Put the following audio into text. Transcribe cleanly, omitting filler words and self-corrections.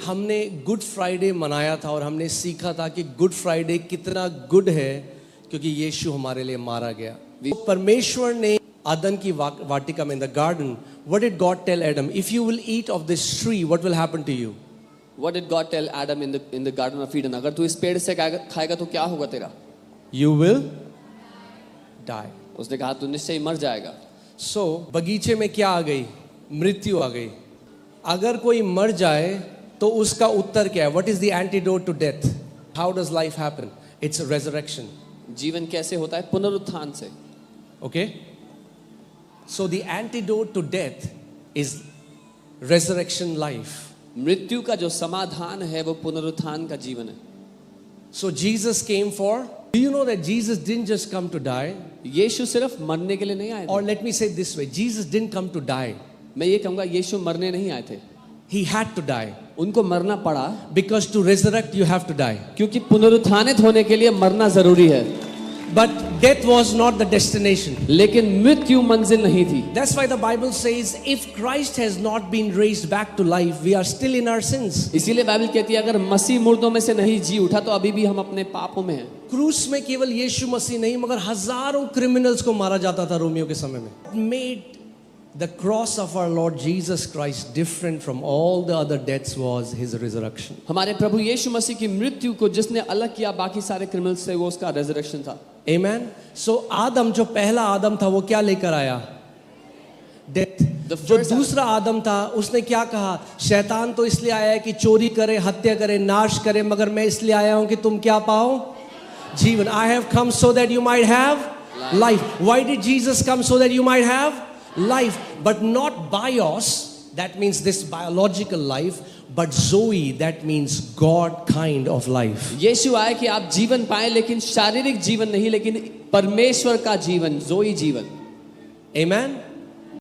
हमने good Friday मनाया था और हमने सीखा था कि गुड फ्राइडे कितना गुड है क्योंकि यीशु हमारे लिए मारा गया। परमेश्वर ने आदम की वाटिका में, in the garden, what did God tell Adam? If you will eat of this tree what will happen to you? What did God tell Adam in the Garden of Eden? अगर तू इस पेड़ से खाएगा तो क्या होगा तेरा? You will die. उसने कहा तू निश्चय मर जाएगा। So बगीचे में क्या आ गई? मृत्यु आ गई। अगर कोई मर जाए तो उसका उत्तर क्या है? What is the antidote to death? How does life happen? It's a resurrection. जीवन कैसे होता है? पुनरुत्थान से। Okay? So the antidote to death is resurrection life. मृत्यु का जो समाधान है वो पुनरुत्थान का जीवन है। So Jesus came for, do you know that Jesus didn't just come to die? यीशु सिर्फ मरने के लिए नहीं आए थे। Or let me say it this way, Jesus didn't come to die. मैं ये कहूँगा यीशु मरने नहीं आए थे। He had to die. उनको मरना पड़ा Because to resurrect you have to die. क्योंकि पुनरुत्थानित होने के लिए मरना जरूरी है। But death was not the destination. लेकिन मृत्यु मंजिल नहीं थी। That's why the Bible says if Christ has not been raised back to life, we are still in our sins. इसीलिए बाइबल कहती है अगर मसीह मुर्दों में से नहीं जी उठा तो अभी भी हम अपने पापों में हैं। क्रूस में केवल यीशु मसीह नहीं मगर हजारों क्रिमिनल्स को मारा जाता था रोमियो के समय में। Made the cross of our Lord Jesus Christ different from all the other deaths was his resurrection. हमारे प्रभु यीशु मसीह की मृत्यु को जिसने अलग किया बाकी सारे क्रिमिनल्स से वो उसका रेजरेक्शन था। Amen. So आदम जो पहला आदम था वो क्या लेकर आया? Death. जो दूसरा आदम था उसने क्या कहा? शैतान तो इसलिए आया है कि चोरी करे, हत्या करे, नाश करे, मगर मैं इसलिए आया हूं कि तुम क्या पाओ? जीवन। I have come so that you might have life. Why did Jesus come? So that you might have life, but not bios, that means this biological life, but Zoe, that means God kind of life. यीशु आए कि आप जीवन पाएं लेकिन शारीरिक जीवन नहीं, लेकिन परमेश्वर का जीवन, जोई जीवन। Amen.